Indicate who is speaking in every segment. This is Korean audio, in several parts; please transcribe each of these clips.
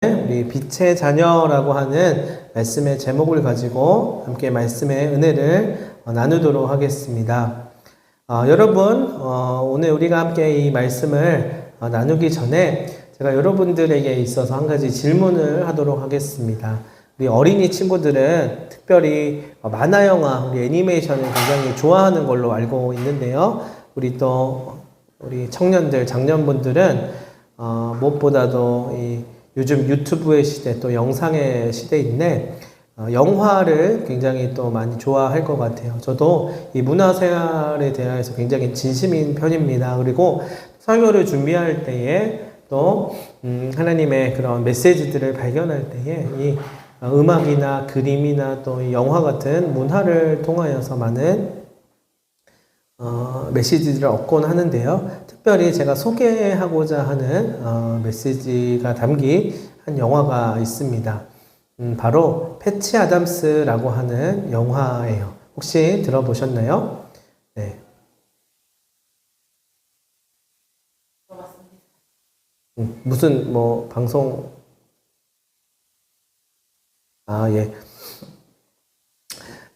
Speaker 1: 우리 빛의 자녀라고 하는 말씀의 제목을 가지고 함께 말씀의 은혜를 나누도록 하겠습니다. 여러분, 오늘 우리가 함께 이 말씀을 나누기 전에 제가 여러분들에게 있어서 한 가지 질문을 하도록 하겠습니다. 우리 어린이 친구들은 특별히 만화 영화, 우리 애니메이션을 굉장히 좋아하는 걸로 알고 있는데요. 우리 청년들, 장년분들은 무엇보다도 요즘 유튜브의 시대, 또 영상의 시대인데 영화를 굉장히 또 많이 좋아할 것 같아요. 저도 이 문화생활에 대해서 굉장히 진심인 편입니다. 그리고 설교를 준비할 때에 또 하나님의 그런 메시지들을 발견할 때에 이 음악이나 그림이나 또 이 영화 같은 문화를 통하여서 많은 메시지들을 얻곤 하는데요. 특별히 제가 소개하고자 하는 메시지가 담긴 한 영화가 있습니다. 바로 패치 아담스라고 하는 영화예요. 혹시 들어보셨나요? 네. 무슨 방송? 예.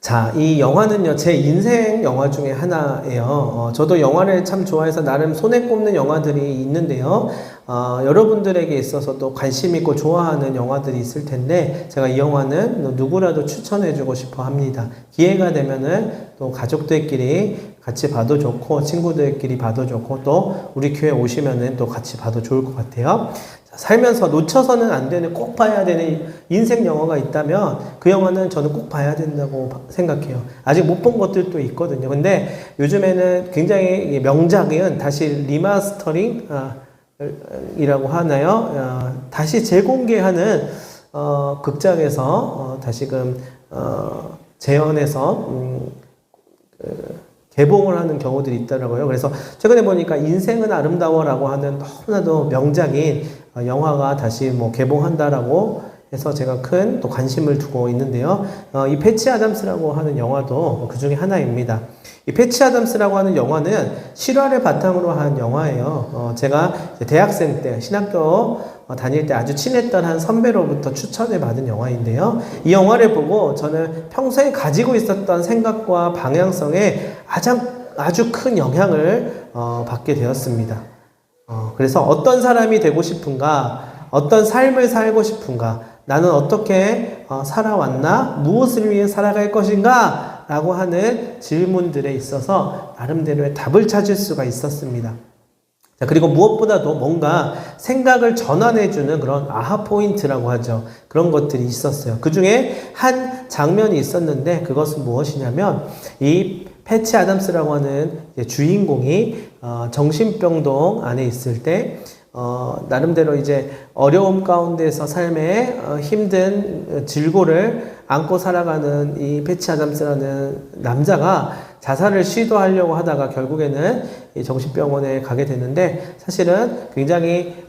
Speaker 1: 자, 이 영화는요, 제 인생 영화 중에 하나예요. 저도 영화를 참 좋아해서 나름 손에 꼽는 영화들이 있는데요. 여러분들에게 있어서도 관심 있고 좋아하는 영화들이 있을 텐데, 제가 이 영화는 누구라도 추천해주고 싶어 합니다. 기회가 되면은 또 가족들끼리 같이 봐도 좋고, 친구들끼리 봐도 좋고, 또 우리 교회 오시면은 또 같이 봐도 좋을 것 같아요. 살면서 놓쳐서는 안 되는, 꼭 봐야 되는 인생 영화가 있다면 그 영화는 저는 꼭 봐야 된다고 생각해요. 아직 못 본 것들도 있거든요. 근데 요즘에는 굉장히 명작은 다시 리마스터링 이라고 하나요? 다시 재공개하는 극장에서 다시금 재현해서 개봉을 하는 경우들이 있더라고요. 그래서 최근에 보니까 인생은 아름다워라고 하는 너무나도 명작인 영화가 다시 개봉한다라고 해서 제가 큰 또 관심을 두고 있는데요. 이 패치 아담스라고 하는 영화도 그 중에 하나입니다. 이 패치 아담스라고 하는 영화는 실화를 바탕으로 한 영화예요. 제가 대학생 때 신학교 다닐 때 아주 친했던 한 선배로부터 추천을 받은 영화인데요. 이 영화를 보고 저는 평소에 가지고 있었던 생각과 방향성에 아주 큰 영향을 받게 되었습니다. 그래서 어떤 사람이 되고 싶은가, 어떤 삶을 살고 싶은가, 나는 어떻게 살아왔나, 무엇을 위해 살아갈 것인가 라고 하는 질문들에 있어서 나름대로의 답을 찾을 수가 있었습니다. 자, 그리고 무엇보다도 뭔가 생각을 전환해주는 그런 아하 포인트라고 하죠. 그런 것들이 있었어요. 그 중에 한 장면이 있었는데 그것은 무엇이냐면 이 패치 아담스라고 하는 주인공이 정신병동 안에 있을 때 나름대로 이제 어려움 가운데서 삶의 힘든 질고를 안고 살아가는 이 패치 아담스라는 남자가 자살을 시도하려고 하다가 결국에는 이 정신병원에 가게 되는데 사실은 굉장히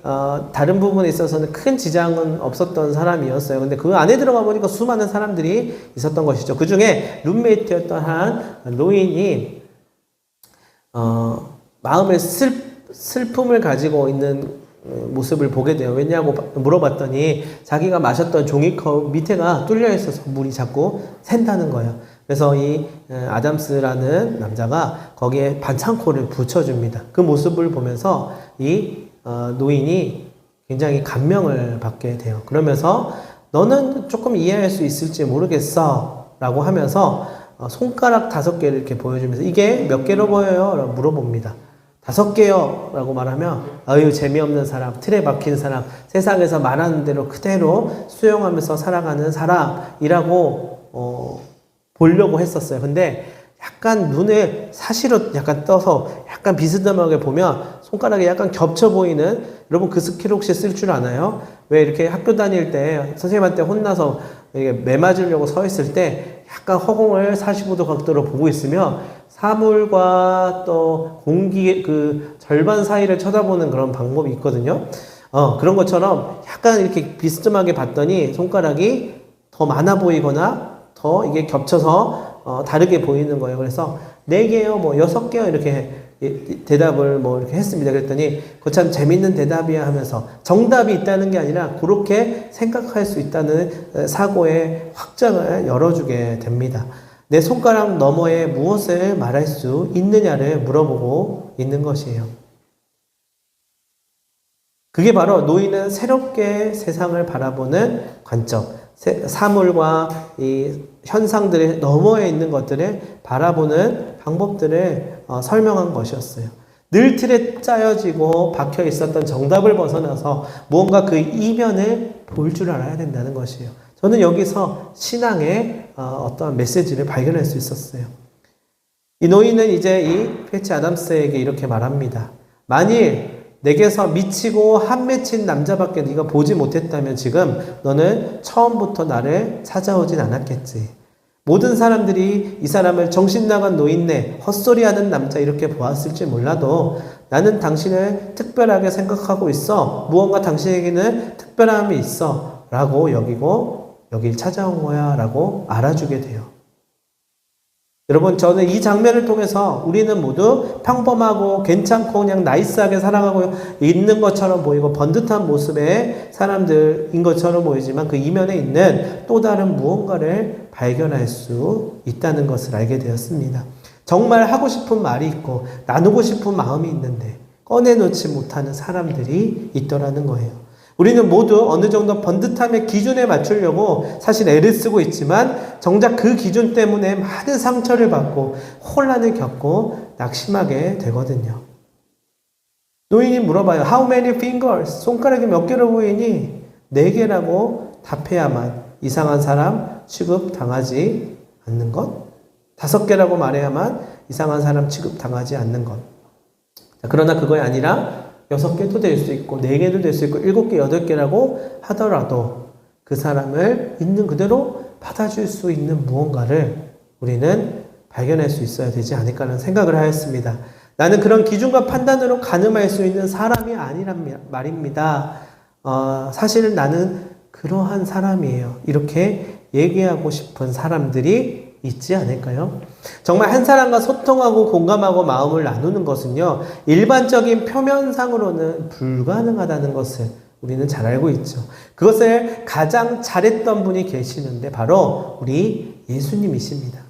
Speaker 1: 다른 부분에 있어서는 큰 지장은 없었던 사람이었어요. 근데 그 안에 들어가 보니까 수많은 사람들이 있었던 것이죠. 그 중에 룸메이트였던 한 노인이 마음의 슬픔을 가지고 있는 모습을 보게 돼요. 왜냐고 물어봤더니 자기가 마셨던 종이컵 밑에가 뚫려 있어서 물이 자꾸 샌다는 거예요. 그래서 이 아담스라는 남자가 거기에 반창고를 붙여줍니다. 그 모습을 보면서 이 노인이 굉장히 감명을 받게 돼요. 그러면서 너는 조금 이해할 수 있을지 모르겠어 라고 하면서 손가락 5개를 이렇게 보여주면서 이게 몇 개로 보여요? 라고 물어봅니다. 5개요 라고 말하면 아유 재미없는 사람, 틀에 박힌 사람, 세상에서 말하는 대로 그대로 수용하면서 살아가는 사람이라고 보려고 했었어요. 근데 약간 눈에 사시로 약간 떠서 약간 비스듬하게 보면 손가락이 약간 겹쳐 보이는, 여러분 그 스킬 혹시 쓸 줄 아나요? 왜 이렇게 학교 다닐 때 선생님한테 혼나서 이게 매맞으려고 서 있을 때 약간 허공을 45도 각도로 보고 있으면 사물과 또 공기 그 절반 사이를 쳐다보는 그런 방법이 있거든요. 그런 것처럼 약간 이렇게 비스듬하게 봤더니 손가락이 더 많아 보이거나 더 이게 겹쳐서 다르게 보이는 거예요. 그래서 4개요, 6개요 이렇게 대답을 뭐 이렇게 했습니다. 그랬더니 그거 참 재밌는 대답이야 하면서 정답이 있다는 게 아니라 그렇게 생각할 수 있다는 사고의 확장을 열어주게 됩니다. 내 손가락 너머에 무엇을 말할 수 있느냐를 물어보고 있는 것이에요. 그게 바로 노인은 새롭게 세상을 바라보는 관점, 사물과 이 현상들의 너머에 있는 것들을 바라보는 방법들을 설명한 것이었어요. 늘 틀에 짜여지고 박혀 있었던 정답을 벗어나서 무언가 그 이면을 볼 줄 알아야 된다는 것이에요. 저는 여기서 신앙의 어떤 메시지를 발견할 수 있었어요. 이 노인은 이제 이 패치 아담스에게 이렇게 말합니다. 만일 내게서 미치고 한 맺힌 남자밖에 네가 보지 못했다면 지금 너는 처음부터 나를 찾아오진 않았겠지. 모든 사람들이 이 사람을 정신나간 노인네, 헛소리하는 남자 이렇게 보았을지 몰라도 나는 당신을 특별하게 생각하고 있어. 무언가 당신에게는 특별함이 있어. 라고 여기고 여길 찾아온 거야. 라고 알아주게 돼요. 여러분, 저는 이 장면을 통해서 우리는 모두 평범하고 괜찮고 그냥 나이스하게 살아가고 있는 것처럼 보이고 번듯한 모습의 사람들인 것처럼 보이지만 그 이면에 있는 또 다른 무언가를 발견할 수 있다는 것을 알게 되었습니다. 정말 하고 싶은 말이 있고 나누고 싶은 마음이 있는데 꺼내놓지 못하는 사람들이 있더라는 거예요. 우리는 모두 어느 정도 번듯함의 기준에 맞추려고 사실 애를 쓰고 있지만 정작 그 기준 때문에 많은 상처를 받고 혼란을 겪고 낙심하게 되거든요. 노인이 물어봐요. How many fingers? 손가락이 몇 개로 보이니? 4개라고 답해야만 이상한 사람 취급당하지 않는 것? 5개라고 말해야만 이상한 사람 취급당하지 않는 것. 그러나 그것이 아니라 6개도 될 수 있고 4개도 될 수 있고 7개, 8개라고 하더라도 그 사람을 있는 그대로 받아줄 수 있는 무언가를 우리는 발견할 수 있어야 되지 않을까라는 생각을 하였습니다. 나는 그런 기준과 판단으로 가늠할 수 있는 사람이 아니란 말입니다. 사실은 나는 그러한 사람이에요. 이렇게 얘기하고 싶은 사람들이 있지 않을까요? 정말 한 사람과 소통하고 공감하고 마음을 나누는 것은요, 일반적인 표면상으로는 불가능하다는 것을 우리는 잘 알고 있죠. 그것을 가장 잘했던 분이 계시는데 바로 우리 예수님이십니다.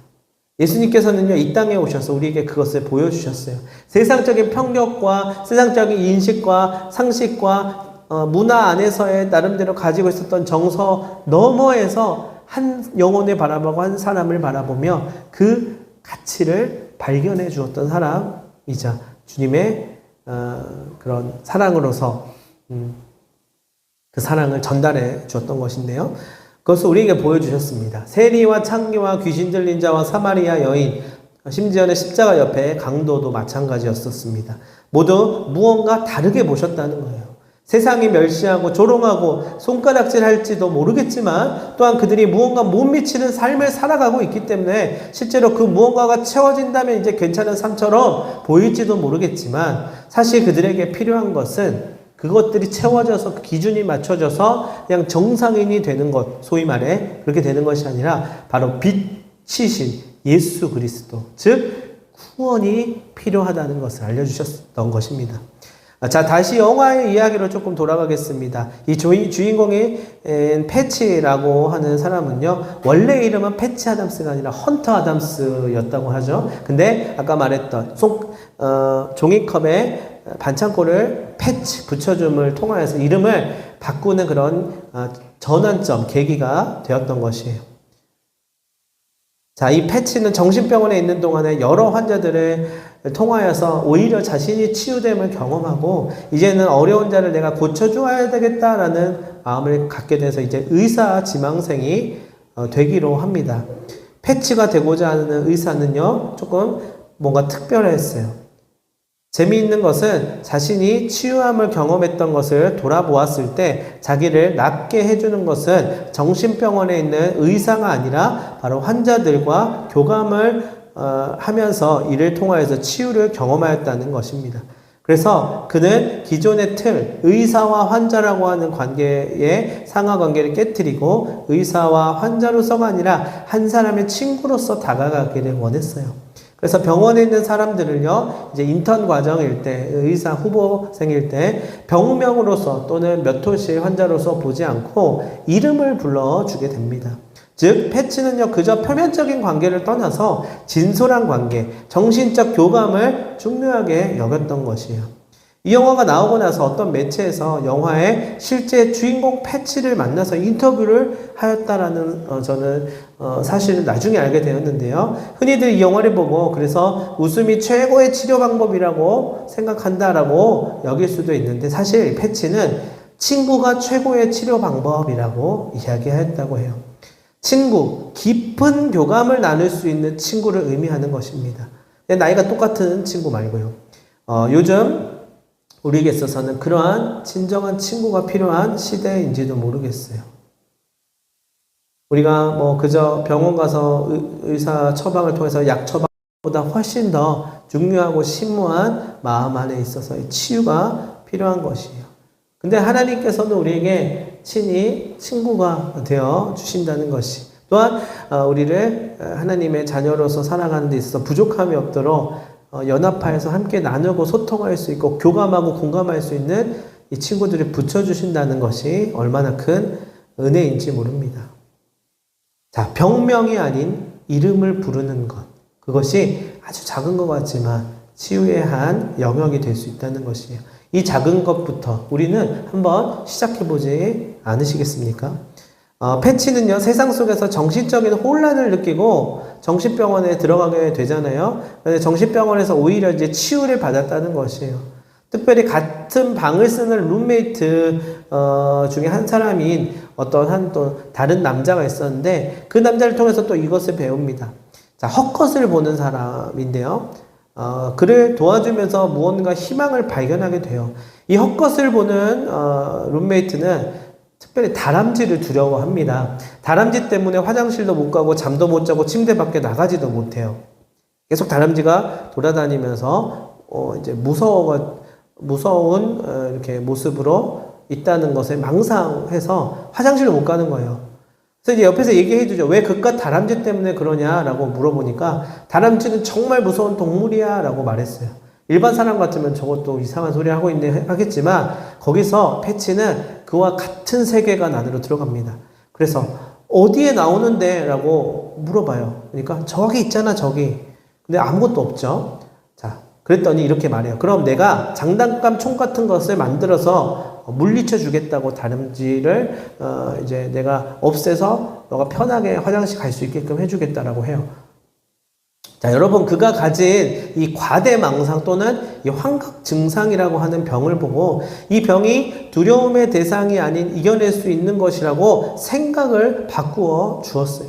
Speaker 1: 예수님께서는요, 이 땅에 오셔서 우리에게 그것을 보여주셨어요. 세상적인 편견과 세상적인 인식과 상식과 문화 안에서의 나름대로 가지고 있었던 정서 너머에서 한 영혼을 바라보고 한 사람을 바라보며 그 가치를 발견해 주었던 사람이자 주님의 그런 사랑으로서 그 사랑을 전달해 주었던 것인데요. 그것을 우리에게 보여주셨습니다. 세리와 창기와 귀신 들린 자와 사마리아 여인, 심지어는 십자가 옆에 강도도 마찬가지였었습니다. 모두 무언가 다르게 보셨다는 거예요. 세상이 멸시하고 조롱하고 손가락질 할지도 모르겠지만 또한 그들이 무언가 못 미치는 삶을 살아가고 있기 때문에 실제로 그 무언가가 채워진다면 이제 괜찮은 삶처럼 보일지도 모르겠지만 사실 그들에게 필요한 것은 그것들이 채워져서 기준이 맞춰져서 그냥 정상인이 되는 것, 소위 말해 그렇게 되는 것이 아니라 바로 빛이신 예수 그리스도, 즉 구원이 필요하다는 것을 알려주셨던 것입니다. 자, 다시 영화의 이야기로 조금 돌아가겠습니다. 이 주인공인 패치라고 하는 사람은요, 원래 이름은 패치 아담스가 아니라 헌터 아담스였다고 하죠. 근데 아까 말했던 종이컵에 반창고를 패치 붙여줌을 통하여서 이름을 바꾸는 그런 전환점, 계기가 되었던 것이에요. 자, 이 패치는 정신병원에 있는 동안에 여러 환자들을 통하여서 오히려 자신이 치유됨을 경험하고 이제는 어려운 자를 내가 고쳐주어야 되겠다라는 마음을 갖게 돼서 이제 의사 지망생이 되기로 합니다. 패치가 되고자 하는 의사는요, 조금 뭔가 특별했어요. 재미있는 것은 자신이 치유함을 경험했던 것을 돌아보았을 때 자기를 낫게 해주는 것은 정신병원에 있는 의사가 아니라 바로 환자들과 교감을 하면서 이를 통하여서 치유를 경험하였다는 것입니다. 그래서 그는 기존의 틀, 의사와 환자라고 하는 관계의 상하관계를 깨뜨리고 의사와 환자로서가 아니라 한 사람의 친구로서 다가가기를 원했어요. 그래서 병원에 있는 사람들을요, 이제 인턴 과정일 때, 의사 후보생일 때, 병명으로서 또는 몇 호실 환자로서 보지 않고 이름을 불러주게 됩니다. 즉, 패치는요, 그저 표면적인 관계를 떠나서 진솔한 관계, 정신적 교감을 중요하게 여겼던 것이에요. 이 영화가 나오고 나서 어떤 매체에서 영화의 실제 주인공 패치를 만나서 인터뷰를 하였다라는 저는 사실을 나중에 알게 되었는데요. 흔히들 이 영화를 보고 그래서 웃음이 최고의 치료 방법이라고 생각한다라고 여길 수도 있는데 사실 패치는 친구가 최고의 치료 방법이라고 이야기하였다고 해요. 친구, 깊은 교감을 나눌 수 있는 친구를 의미하는 것입니다. 나이가 똑같은 친구 말고요. 요즘 우리에게 있어서는 그러한 진정한 친구가 필요한 시대인지도 모르겠어요. 우리가 뭐 그저 병원 가서 의사 처방을 통해서 약 처방보다 훨씬 더 중요하고 심오한 마음 안에 있어서의 치유가 필요한 것이에요. 근데 하나님께서는 우리에게 친히 친구가 되어 주신다는 것이 또한 우리를 하나님의 자녀로서 살아가는 데 있어서 부족함이 없도록 연합하여서 함께 나누고 소통할 수 있고 교감하고 공감할 수 있는 이 친구들을 붙여주신다는 것이 얼마나 큰 은혜인지 모릅니다. 자, 병명이 아닌 이름을 부르는 것. 그것이 아주 작은 것 같지만 치유의 한 영역이 될 수 있다는 것이에요. 이 작은 것부터 우리는 한번 시작해보지 않으시겠습니까? 패치는요, 세상 속에서 정신적인 혼란을 느끼고 정신병원에 들어가게 되잖아요. 그런데 정신병원에서 오히려 이제 치유를 받았다는 것이에요. 특별히 같은 방을 쓰는 룸메이트 중에 한 사람인 어떤 한 또 다른 남자가 있었는데 그 남자를 통해서 또 이것을 배웁니다. 자, 헛것을 보는 사람인데요. 그를 도와주면서 무언가 희망을 발견하게 돼요. 이 헛것을 보는 룸메이트는 특별히 다람쥐를 두려워합니다. 다람쥐 때문에 화장실도 못 가고 잠도 못 자고 침대 밖에 나가지도 못해요. 계속 다람쥐가 돌아다니면서 이제 무서운 이렇게 모습으로 있다는 것에 망상해서 화장실을 못 가는 거예요. 그래서 이제 옆에서 얘기해 주죠. 왜 그깟 다람쥐 때문에 그러냐라고 물어보니까 다람쥐는 정말 무서운 동물이야라고 말했어요. 일반 사람 같으면 저것도 이상한 소리 하고 있네 하겠지만 거기서 패치는 그와 같은 세계관 안으로 들어갑니다. 그래서 어디에 나오는데? 라고 물어봐요. 그러니까 저기 있잖아 저기. 근데 아무것도 없죠. 자, 그랬더니 이렇게 말해요. 그럼 내가 장난감 총 같은 것을 만들어서 물리쳐 주겠다고 다람쥐를 이제 내가 없애서 너가 편하게 화장실 갈 수 있게끔 해주겠다라고 해요. 자, 여러분, 그가 가진 이 과대망상 또는 이 환각 증상이라고 하는 병을 보고 이 병이 두려움의 대상이 아닌 이겨낼 수 있는 것이라고 생각을 바꾸어 주었어요.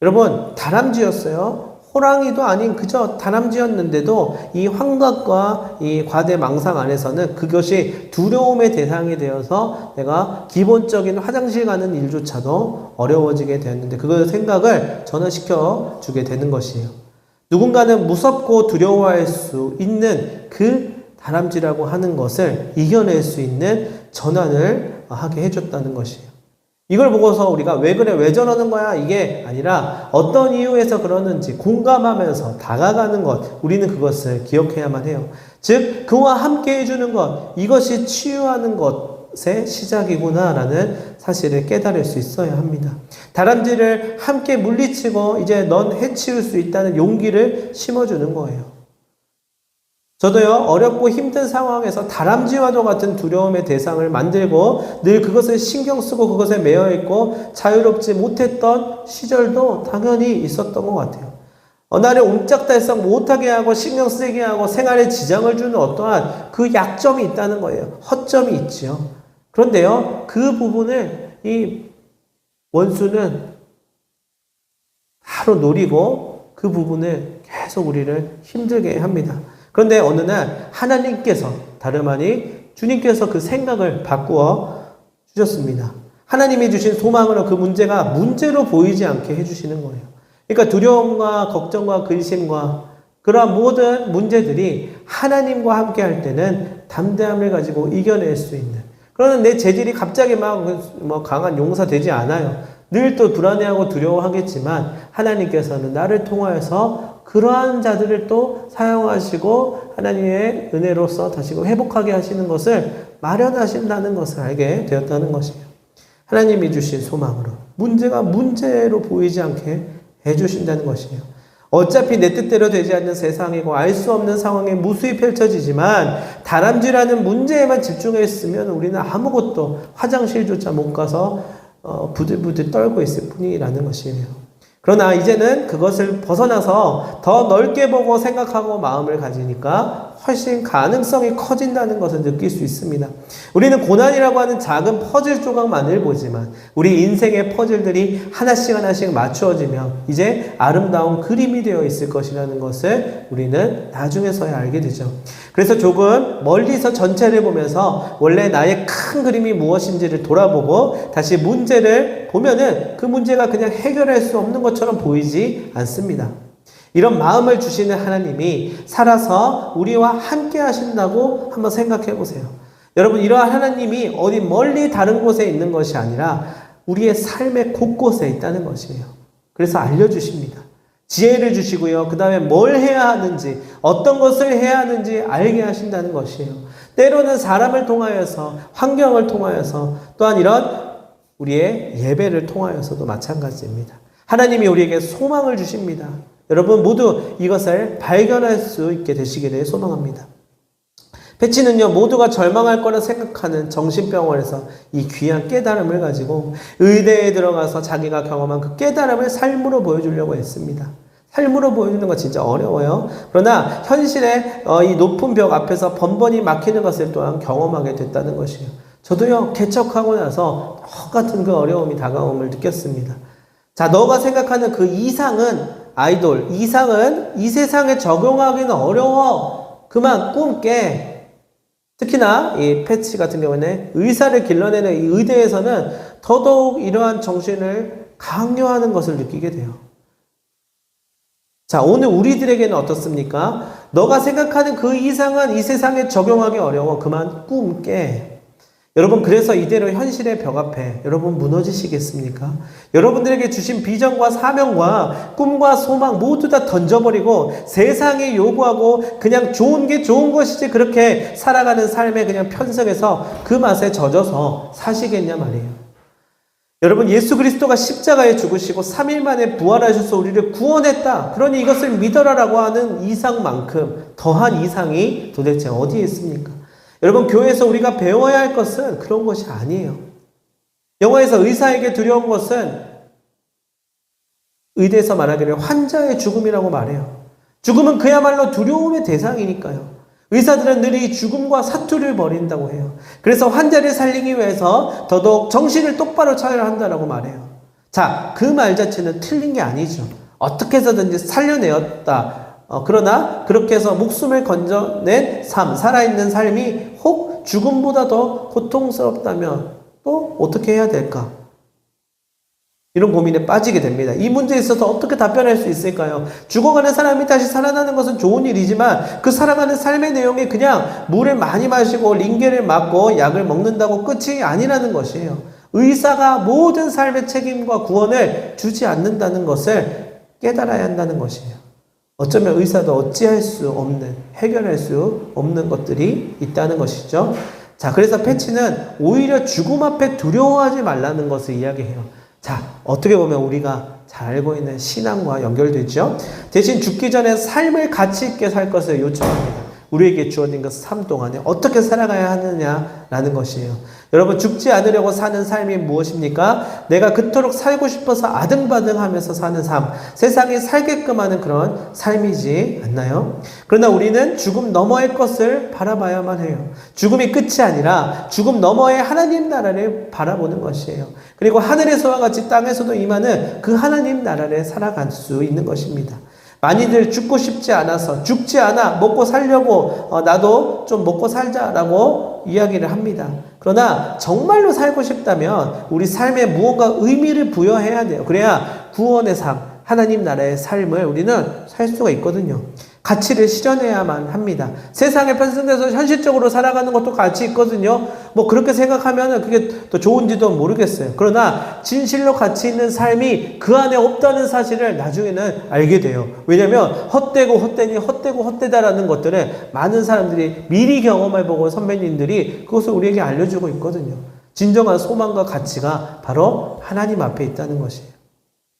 Speaker 1: 여러분, 다람쥐였어요. 호랑이도 아닌 그저 다람쥐였는데도 이 환각과 이 과대망상 안에서는 그것이 두려움의 대상이 되어서 내가 기본적인 화장실 가는 일조차도 어려워지게 되었는데 그 생각을 전환시켜 주게 되는 것이에요. 누군가는 무섭고 두려워할 수 있는 그 다람쥐라고 하는 것을 이겨낼 수 있는 전환을 하게 해줬다는 것이에요. 이걸 보고서 우리가 왜 그래, 왜 저러는 거야? 이게 아니라 어떤 이유에서 그러는지 공감하면서 다가가는 것, 우리는 그것을 기억해야만 해요. 즉, 그와 함께 해주는 것, 이것이 치유하는 것의 시작이구나라는 사실을 깨달을 수 있어야 합니다. 다람쥐를 함께 물리치고 이제 넌 해치울 수 있다는 용기를 심어주는 거예요. 저도요, 어렵고 힘든 상황에서 다람쥐와도 같은 두려움의 대상을 만들고 늘 그것을 신경 쓰고 그것에 매여 있고 자유롭지 못했던 시절도 당연히 있었던 것 같아요. 어느 날에 옴짝달싹 못하게 하고 신경 쓰게 하고 생활에 지장을 주는 어떠한 그 약점이 있다는 거예요. 허점이 있지요. 그런데요, 그 부분을 이 원수는 바로 노리고 그 부분을 계속 우리를 힘들게 합니다. 그런데 어느 날 하나님께서 다름 아닌 주님께서 그 생각을 바꾸어 주셨습니다. 하나님이 주신 소망으로 그 문제가 문제로 보이지 않게 해주시는 거예요. 그러니까 두려움과 걱정과 근심과 그러한 모든 문제들이 하나님과 함께 할 때는 담대함을 가지고 이겨낼 수 있는, 그러나 내 재질이 갑자기 막 강한 용사 되지 않아요. 늘 또 불안해하고 두려워하겠지만 하나님께서는 나를 통하여서 그러한 자들을 또 사용하시고 하나님의 은혜로서 다시 회복하게 하시는 것을 마련하신다는 것을 알게 되었다는 것이에요. 하나님이 주신 소망으로 문제가 문제로 보이지 않게 해주신다는 것이에요. 어차피 내 뜻대로 되지 않는 세상이고 알 수 없는 상황에 무수히 펼쳐지지만 다람쥐라는 문제에만 집중했으면 우리는 아무것도 화장실조차 못 가서 부들부들 떨고 있을 뿐이라는 것이에요. 그러나 이제는 그것을 벗어나서 더 넓게 보고 생각하고 마음을 가지니까 훨씬 가능성이 커진다는 것을 느낄 수 있습니다. 우리는 고난이라고 하는 작은 퍼즐 조각만을 보지만 우리 인생의 퍼즐들이 하나씩 맞추어지며 이제 아름다운 그림이 되어 있을 것이라는 것을 우리는 나중에서야 알게 되죠. 그래서 조금 멀리서 전체를 보면서 원래 나의 큰 그림이 무엇인지를 돌아보고 다시 문제를 보면은 그 문제가 그냥 해결할 수 없는 것처럼 보이지 않습니다. 이런 마음을 주시는 하나님이 살아서 우리와 함께 하신다고 한번 생각해 보세요. 여러분, 이러한 하나님이 어디 멀리 다른 곳에 있는 것이 아니라 우리의 삶의 곳곳에 있다는 것이에요. 그래서 알려주십니다. 지혜를 주시고요. 그 다음에 뭘 해야 하는지, 어떤 것을 해야 하는지 알게 하신다는 것이에요. 때로는 사람을 통하여서, 환경을 통하여서, 또한 이런 우리의 예배를 통하여서도 마찬가지입니다. 하나님이 우리에게 소망을 주십니다. 여러분 모두 이것을 발견할 수 있게 되시기를 소망합니다. 패치는요, 모두가 절망할 거라 생각하는 정신병원에서 이 귀한 깨달음을 가지고 의대에 들어가서 자기가 경험한 그 깨달음을 삶으로 보여주려고 했습니다. 삶으로 보여주는 거 진짜 어려워요. 그러나 현실의 이 높은 벽 앞에서 번번이 막히는 것을 또한 경험하게 됐다는 것이에요. 저도요, 개척하고 나서 똑같은 그 어려움이 다가옴을 느꼈습니다. 자, 너가 생각하는 그 이상은 아이돌, 이상은 이 세상에 적용하기는 어려워. 그만 꿈 깨. 특히나 이 패치 같은 경우는 의사를 길러내는 이 의대에서는 더더욱 이러한 정신을 강요하는 것을 느끼게 돼요. 자, 오늘 우리들에게는 어떻습니까? 너가 생각하는 그 이상은 이 세상에 적용하기 어려워. 그만 꿈 깨. 여러분, 그래서 이대로 현실의 벽 앞에 여러분 무너지시겠습니까? 여러분들에게 주신 비전과 사명과 꿈과 소망 모두 다 던져버리고 세상에 요구하고 그냥 좋은 게 좋은 것이지 그렇게 살아가는 삶에 그냥 편성해서 그 맛에 젖어서 사시겠냐 말이에요. 여러분, 예수 그리스도가 십자가에 죽으시고 3일 만에 부활하셔서 우리를 구원했다. 그러니 이것을 믿어라라고 하는 이상만큼 더한 이상이 도대체 어디에 있습니까? 여러분, 교회에서 우리가 배워야 할 것은 그런 것이 아니에요. 영화에서 의사에게 두려운 것은 의대에서 말하기를 환자의 죽음이라고 말해요. 죽음은 그야말로 두려움의 대상이니까요. 의사들은 늘 이 죽음과 사투를 벌인다고 해요. 그래서 환자를 살리기 위해서 더더욱 정신을 똑바로 차려야 한다고 말해요. 자, 그 말 자체는 틀린 게 아니죠. 어떻게 해서든지 살려내었다. 그러나 그렇게 해서 목숨을 건져낸 삶, 살아있는 삶이 혹 죽음보다 더 고통스럽다면 또 어떻게 해야 될까? 이런 고민에 빠지게 됩니다. 이 문제에 있어서 어떻게 답변할 수 있을까요? 죽어가는 사람이 다시 살아나는 것은 좋은 일이지만 그 살아가는 삶의 내용이 그냥 물을 많이 마시고 링겔을 맞고 약을 먹는다고 끝이 아니라는 것이에요. 의사가 모든 삶의 책임과 구원을 주지 않는다는 것을 깨달아야 한다는 것이에요. 어쩌면 의사도 어찌할 수 없는, 해결할 수 없는 것들이 있다는 것이죠. 자, 그래서 패치는 오히려 죽음 앞에 두려워하지 말라는 것을 이야기해요. 자, 어떻게 보면 우리가 잘 알고 있는 신앙과 연결되죠. 대신 죽기 전에 삶을 가치 있게 살 것을 요청합니다. 우리에게 주어진 그 삶 동안에 어떻게 살아가야 하느냐라는 것이에요. 여러분, 죽지 않으려고 사는 삶이 무엇입니까? 내가 그토록 살고 싶어서 아등바등하면서 사는 삶, 세상에 살게끔 하는 그런 삶이지 않나요? 그러나 우리는 죽음 너머의 것을 바라봐야만 해요. 죽음이 끝이 아니라 죽음 너머의 하나님 나라를 바라보는 것이에요. 그리고 하늘에서와 같이 땅에서도 임하는 그 하나님 나라를 살아갈 수 있는 것입니다. 많이들 죽고 싶지 않아서 죽지 않아 먹고 살려고 나도 좀 먹고 살자라고 이야기를 합니다. 그러나 정말로 살고 싶다면 우리 삶에 무언가 의미를 부여해야 돼요. 그래야 구원의 삶, 하나님 나라의 삶을 우리는 살 수가 있거든요. 가치를 실현해야만 합니다. 세상에 편승돼서 현실적으로 살아가는 것도 가치 있거든요. 뭐 그렇게 생각하면 그게 더 좋은지도 모르겠어요. 그러나 진실로 가치 있는 삶이 그 안에 없다는 사실을 나중에는 알게 돼요. 왜냐하면 헛되고 헛되니 헛되고 헛되다라는 것들을 많은 사람들이 미리 경험해보고 선배님들이 그것을 우리에게 알려주고 있거든요. 진정한 소망과 가치가 바로 하나님 앞에 있다는 것이에요.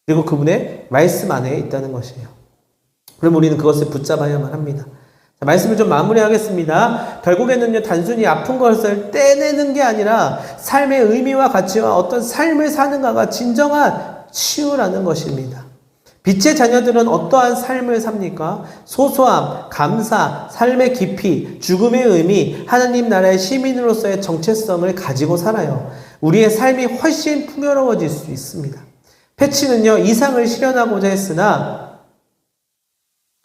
Speaker 1: 그리고 그분의 말씀 안에 있다는 것이에요. 그럼 우리는 그것을 붙잡아야만 합니다. 자, 말씀을 좀 마무리하겠습니다. 결국에는요, 단순히 아픈 것을 떼내는 게 아니라 삶의 의미와 가치와 어떤 삶을 사는가가 진정한 치유라는 것입니다. 빛의 자녀들은 어떠한 삶을 삽니까? 소소함, 감사, 삶의 깊이, 죽음의 의미, 하나님 나라의 시민으로서의 정체성을 가지고 살아요. 우리의 삶이 훨씬 풍요로워질 수 있습니다. 패치는요, 이상을 실현하고자 했으나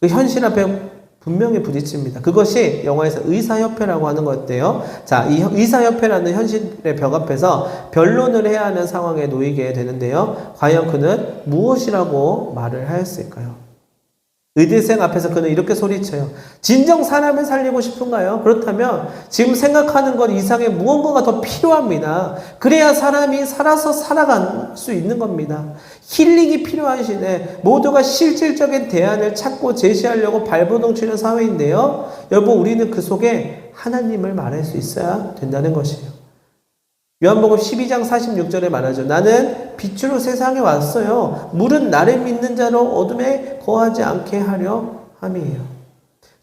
Speaker 1: 그 현실 앞에 분명히 부딪힙니다. 그것이 영화에서 의사협회라고 하는 것인데요. 자, 이 의사협회라는 현실의 벽 앞에서 변론을 해야 하는 상황에 놓이게 되는데요. 과연 그는 무엇이라고 말을 하였을까요? 의대생 앞에서 그는 이렇게 소리쳐요. 진정 사람을 살리고 싶은가요? 그렇다면 지금 생각하는 것 이상의 무언가가 더 필요합니다. 그래야 사람이 살아서 살아갈 수 있는 겁니다. 힐링이 필요한 시대, 모두가 실질적인 대안을 찾고 제시하려고 발버둥 치는 사회인데요. 여러분, 우리는 그 속에 하나님을 말할 수 있어야 된다는 것이에요. 요한복음 12장 46절에 말하죠. 나는 빛으로 세상에 왔어요. 물은 나를 믿는 자로 어둠에 거하지 않게 하려 함이에요.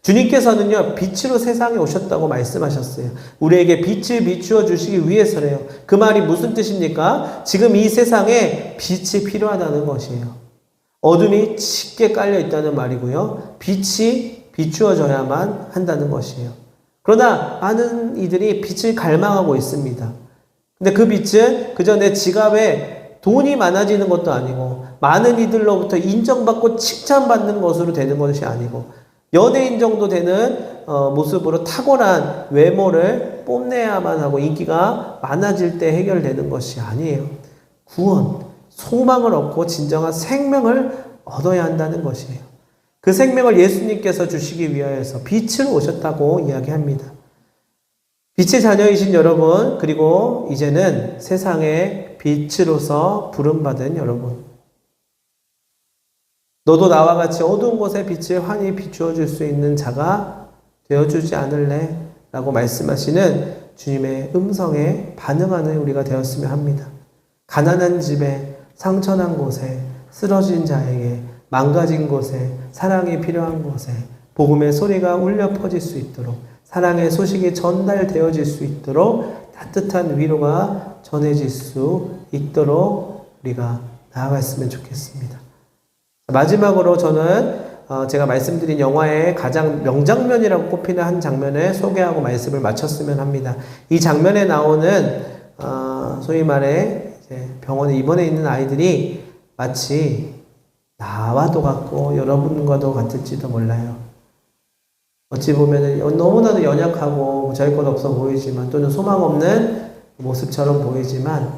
Speaker 1: 주님께서는요, 빛으로 세상에 오셨다고 말씀하셨어요. 우리에게 빛을 비추어 주시기 위해서래요. 그 말이 무슨 뜻입니까? 지금 이 세상에 빛이 필요하다는 것이에요. 어둠이 짙게 깔려 있다는 말이고요. 빛이 비추어져야만 한다는 것이에요. 그러나 많은 이들이 빛을 갈망하고 있습니다. 근데 그 빛은 그저 내 지갑에 돈이 많아지는 것도 아니고 많은 이들로부터 인정받고 칭찬받는 것으로 되는 것이 아니고 연예인 정도 되는 모습으로 탁월한 외모를 뽐내야만 하고 인기가 많아질 때 해결되는 것이 아니에요. 구원, 소망을 얻고 진정한 생명을 얻어야 한다는 것이에요. 그 생명을 예수님께서 주시기 위하여서 빛을 오셨다고 이야기합니다. 빛의 자녀이신 여러분, 그리고 이제는 세상의 빛으로서 부름받은 여러분. 너도 나와 같이 어두운 곳에 빛을 환히 비추어 줄 수 있는 자가 되어주지 않을래? 라고 말씀하시는 주님의 음성에 반응하는 우리가 되었으면 합니다. 가난한 집에, 상처난 곳에, 쓰러진 자에게, 망가진 곳에, 사랑이 필요한 곳에 복음의 소리가 울려 퍼질 수 있도록, 사랑의 소식이 전달되어질 수 있도록, 따뜻한 위로가 전해질 수 있도록 우리가 나아갔으면 좋겠습니다. 마지막으로 저는 제가 말씀드린 영화의 가장 명장면이라고 꼽히는 한 장면을 소개하고 말씀을 마쳤으면 합니다. 이 장면에 나오는 소위 말해 병원에 입원해 있는 아이들이 마치 나와도 같고 여러분과도 같을지도 몰라요. 어찌 보면 너무나도 연약하고 저희 것 없어 보이지만, 또는 소망 없는 모습처럼 보이지만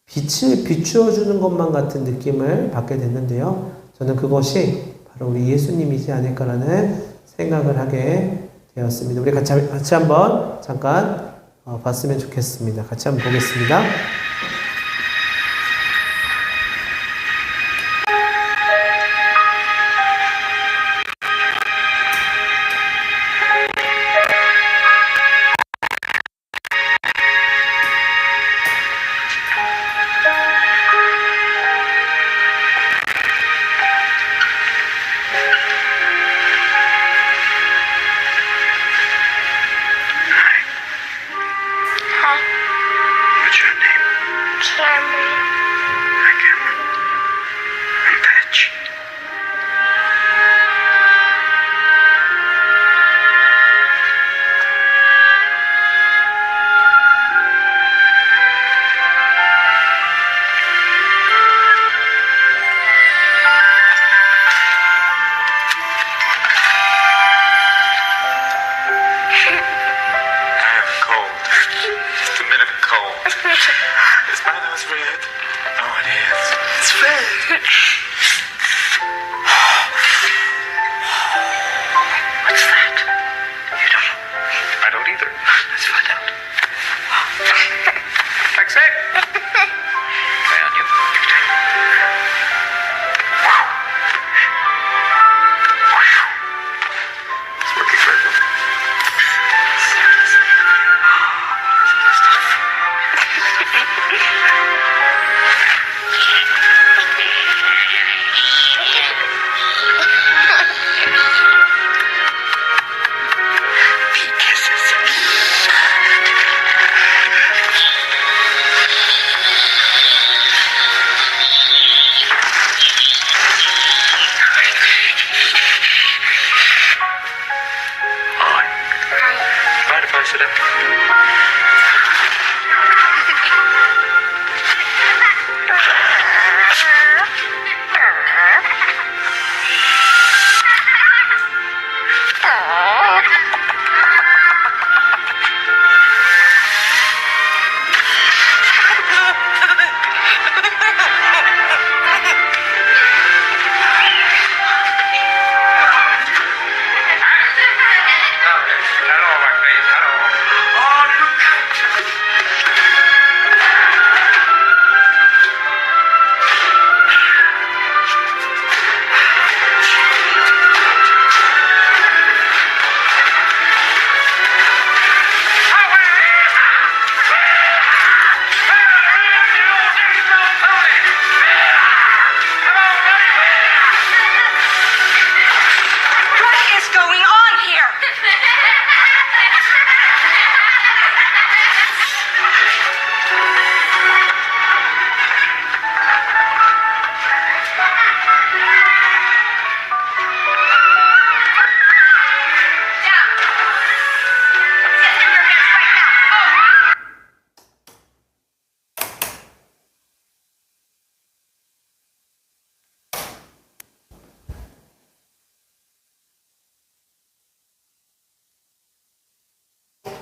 Speaker 1: 빛을 비추어주는 것만 같은 느낌을 받게 됐는데요. 저는 그것이 바로 우리 예수님이지 않을까라는 생각을 하게 되었습니다. 우리 같이 한번 잠깐 봤으면 좋겠습니다. 같이 한번 보겠습니다.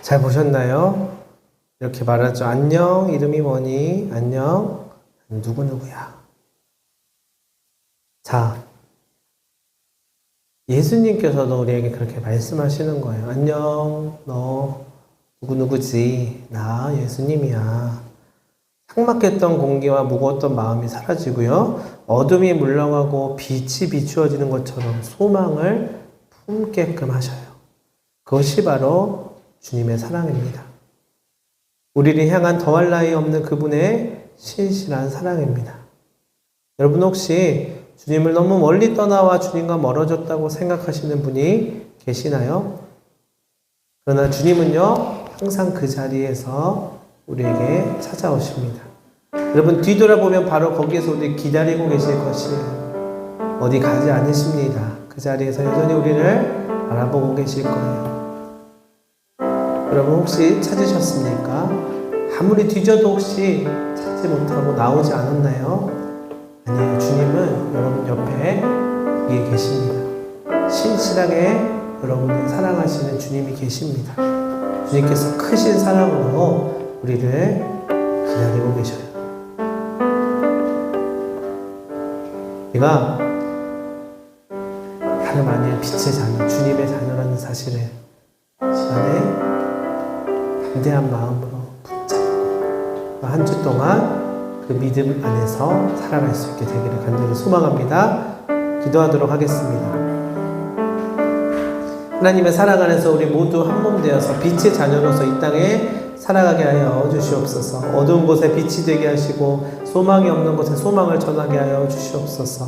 Speaker 1: 잘 보셨나요? 이렇게 말하죠. 안녕, 이름이 뭐니? 안녕, 누구누구야. 자, 예수님께서도 우리에게 그렇게 말씀하시는 거예요. 안녕, 너 누구누구지? 나 예수님이야. 삭막했던 공기와 무거웠던 마음이 사라지고요. 어둠이 물러가고 빛이 비추어지는 것처럼 소망을 품게끔 하셔요. 그것이 바로 주님의 사랑입니다. 우리를 향한 더할 나위 없는 그분의 신실한 사랑입니다. 여러분 혹시 주님을 너무 멀리 떠나와 주님과 멀어졌다고 생각하시는 분이 계시나요? 그러나 주님은요, 항상 그 자리에서 우리에게 찾아오십니다. 여러분 뒤돌아보면 바로 거기에서 우리 기다리고 계실 것이에요. 어디 가지 않으십니다. 그 자리에서 여전히 우리를 바라보고 계실 거예요. 여러분 혹시 찾으셨습니까? 아무리 뒤져도 혹시 찾지 못하고 나오지 않았나요? 아니에요. 주님은 여러분 옆에 위에 계십니다. 신실하게 여러분을 사랑하시는 주님이 계십니다. 주님께서 크신 사랑으로 우리를 기다리고 계셔요. 우리가 다름 아닌 빛의 자녀, 주님의 자녀라는 사실을 시간에 담대한 마음으로 붙잡고 한 주 동안 그 믿음 안에서 살아갈 수 있게 되기를 간절히 소망합니다. 기도하도록 하겠습니다. 하나님의 사랑 안에서 우리 모두 한 몸 되어서 빛의 자녀로서 이 땅에 살아가게 하여 주시옵소서. 어두운 곳에 빛이 되게 하시고 소망이 없는 곳에 소망을 전하게 하여 주시옵소서.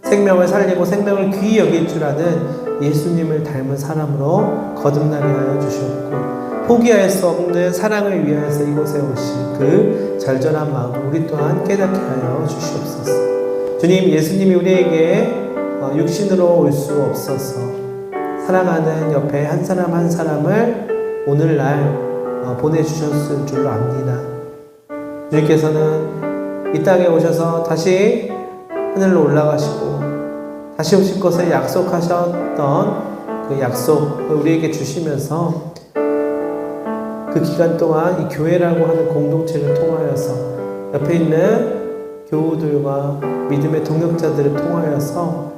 Speaker 1: 생명을 살리고 생명을 귀히 여길 줄 아는 예수님을 닮은 사람으로 거듭나게 하여 주시옵고 포기할 수 없는 사랑을 위하여서 이곳에 오신 그 절절한 마음 우리 또한 깨닫게 하여 주시옵소서. 주님, 예수님이 우리에게 육신으로 올 수 없어서 사랑하는 옆에 한 사람 한 사람을 오늘날 보내주셨을 줄로 압니다. 주님께서는 이 땅에 오셔서 다시 하늘로 올라가시고 다시 오실 것을 약속하셨던 그 약속을 우리에게 주시면서 그 기간 동안 이 교회라고 하는 공동체를 통하여서 옆에 있는 교우들과 믿음의 동역자들을 통하여서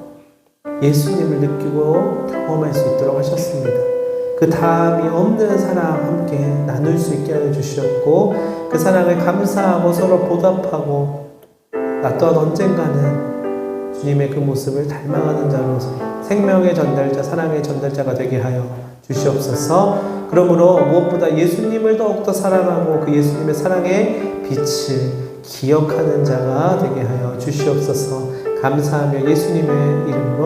Speaker 1: 예수님을 느끼고 경험할 수 있도록 하셨습니다. 그 다함이 없는 사랑 함께 나눌 수 있게 하여 주셨고 그 사랑을 감사하고 서로 보답하고 나 또한 언젠가는 주님의 그 모습을 닮아가는 자로서 생명의 전달자, 사랑의 전달자가 되게 하여 주시옵소서. 그러므로 무엇보다 예수님을 더욱더 사랑하고 그 예수님의 사랑의 빛을 기억하는 자가 되게 하여 주시옵소서. 감사하며 예수님의 이름으로